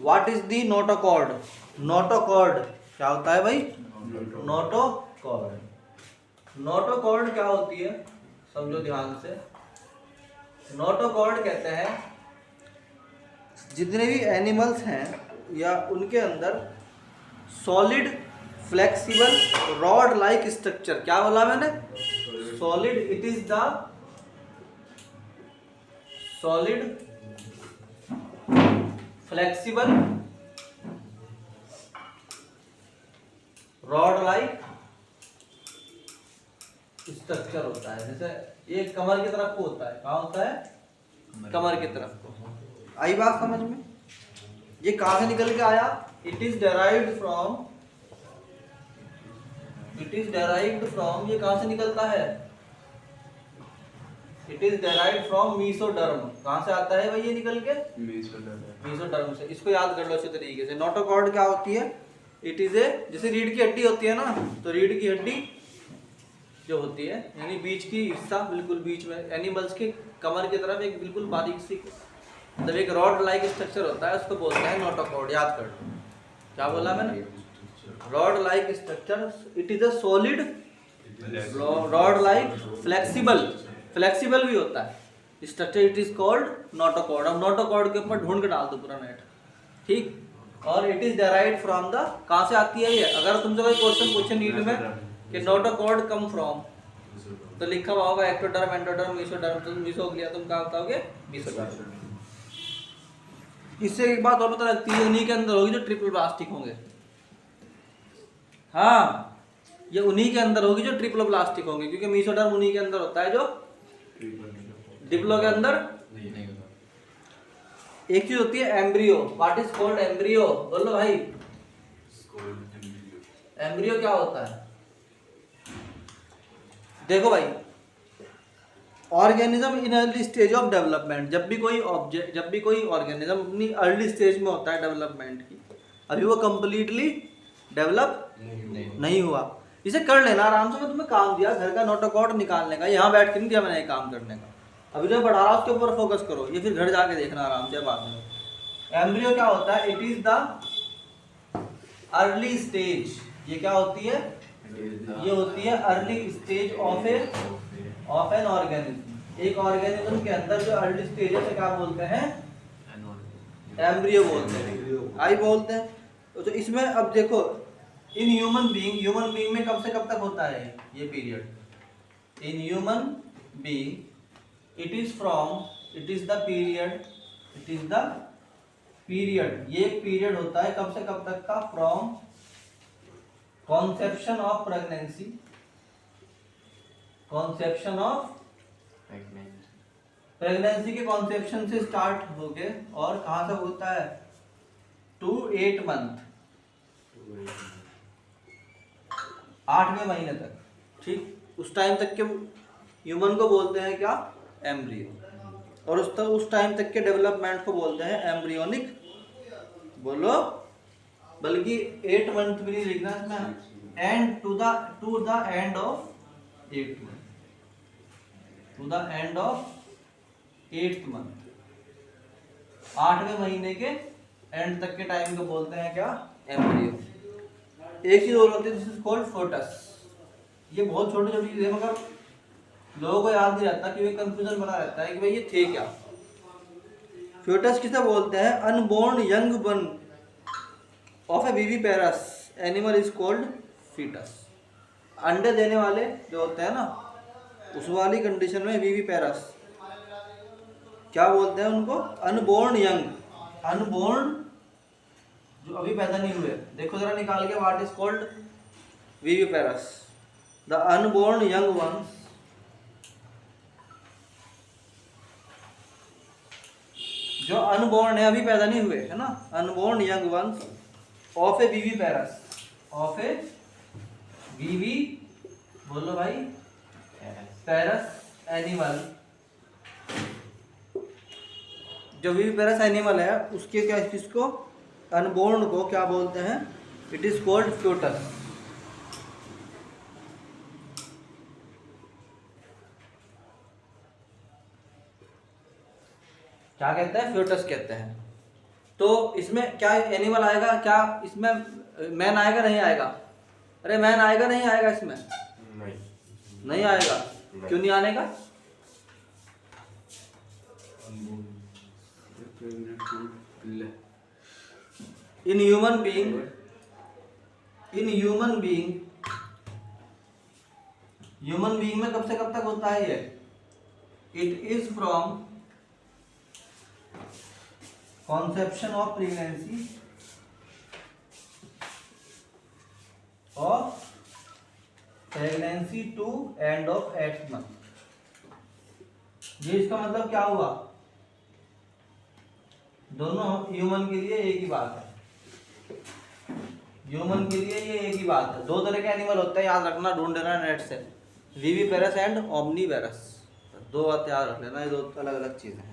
What is the notochord? Notochord क्या होता है भाई? नोटोकॉर्ड। नोटोकॉर्ड क्या होती है समझो ध्यान से। नोटोकॉर्ड कहते हैं जितने भी एनिमल्स हैं या उनके अंदर solid flexible rod like structure, क्या बोला मैंने? Solid, it is the solid flexible rod like structure होता है। जैसे ये कमर की तरफ को होता है, कहाँ होता है? कमर की तरफ को। आई बात समझ में? ये कहाँ से निकल के आया? It is derived from, it is derived from, ये कहाँ से निकलता है? It is derived from mesoderm. कहाँ से आता है भाई ये निकल के? मीसोडर्म से। इसको याद कर लो अच्छे तरीके से। नोटोकॉर्ड क्या होती है? इट इज ए, जैसे रीढ़ की हड्डी होती है ना, तो रीढ़ की हड्डी जो होती है यानी बीच की हिस्सा, बिल्कुल बीच में एनिमल्स के कमर की तरफ एक बिल्कुल बारीक सी मतलब एक रॉड लाइक स्ट्रक्चर होता है, उसको बोलते हैं नोटोकॉर्ड। याद कर लो। क्या बोला मैंने? Rod like structure. It is a solid rod like flexible, flexible भी होता है structure. It is called notochord. अब नोटोकॉर्ड के ऊपर ढूंढ के डाल दो पूरा नेट, ठीक। और it is derived from the, कहाँ से आती है ये? अगर तुमसे कोई क्वेश्चन पूछे नीट में कि नोटोकॉर्ड कम फ्रॉम, तो लिखा हुआ होगा एक्टोडर्म, एंडोडर्म, मीसोडर्म, तो मिसो गया, तुम क्या बताओगे? मीसोडर्म। इससे एक बात और पता लगती है, उन्हीं के अंदर होगी जो ट्रिपल प्लास्टिक होंगे। हाँ, ये उन्हीं के अंदर होगी जो ट्रिपल प्लास्टिक होंगे, क्योंकि मीसोडर्म उन्हीं के अंदर होता है जो डिप्लो के अंदर नहीं होता। एक चीज होती है embryo. What is called embryo? बोलो भाई, एम्ब्रियो क्या होता है? देखो भाई, organism in early stage of development. जब भी कोई ऑब्जेक्ट, जब भी कोई ऑर्गेनिज्म अपनी अर्ली स्टेज में होता है डेवलपमेंट की, अभी वो कंप्लीटली डेवलप नहीं हुआ। इसे कर लेना आराम से। मैं तुम्हें काम दिया घर का नोटोकॉर्ड निकालने का, यहाँ बैठ के नहीं दिया मैंने काम करने का। अभी जो मैं पढ़ा रहा हूँ उसके ऊपर फोकस करो, ये फिर घर जाके देखना आराम से बाद में। एम्ब्रियो क्या होता है? It is the early stage. ये क्या होती है? ये होती है early stage of an organism. एक ऑर्गेनिज्म के अंदर जो अर्ली स्टेज है, क्या बोलते हैं? एम्ब्रियो बोलते हैं, आई बोलते हैं। तो इसमें अब देखो, इन ह्यूमन बीइंग में कब से कब तक होता है ये period? In human being it is from, it is the period, it is the period, ये एक पीरियड होता है कब से कब तक का? From conception of pregnancy, conception of pregnancy के कॉन्सेप्शन से स्टार्ट होके, और कहाँ से होता है? टू 8 मंथ, 8वें महीने तक, ठीक। उस टाइम तक के ह्यूमन को बोलते हैं क्या? एम्ब्रियो। और उस टाइम तक के डेवलपमेंट को बोलते हैं एम्ब्रियोनिक। बोलो, बल्कि 8 मंथ भी नहीं लिखना इसमें, end to the end of 8 month, to the end of 8th month, 8वें महीने के एंड तक के टाइम को बोलते हैं क्या? एम्ब्रियो। एक चीज और होती है, दिस इज कॉल्ड फोटस। ये बहुत छोटी छोटी चीजें, मगर लोगों को याद नहीं रहता, कि वे कंफ्यूजन बना रहता है कि भाई ये थे क्या। फ्यूटस किसे बोलते हैं? Unborn young one of a viviparous animal is called foetus. अंडे देने वाले जो होते हैं ना, उस वाली कंडीशन में विविपेरस क्या बोलते हैं उनको? अनबोर्न यंग, अनबोर्न जो अभी पैदा नहीं हुए। देखो जरा निकाल के, what is called viviparous? The unborn young ones, जो अनबोर्न है, अभी पैदा नहीं हुए, है ना, unborn young ones of a viviparous, of a vivi, बोलो भाई, पेरस एनिमल। जो विविपेरस एनिमल है उसके क्या, किसको? अनबोर्न को क्या बोलते हैं? It is called foetus. क्या कहते हैं? फ्यूटस कहते हैं। तो इसमें क्या एनिमल आएगा, क्या इसमें मैन आएगा नहीं आएगा? अरे मैन आएगा नहीं आएगा इसमें? नहीं आएगा। क्यों नहीं आने का? इन ह्यूमन बीइंग में कब से कब तक होता है ये? It is from conception of pregnancy to end of 8th month. ये इसका मतलब क्या हुआ? दोनों ह्यूमन के लिए एक ही बात है। ह्यूमन के लिए ये एक ही बात है। दो तरह के एनिमल होते हैं, याद रखना, ढूंढ लेना नेट से, विविपेरस एंड ओमनीवेरस। दो बात याद रख लेना, ये दो अलग अलग चीजें।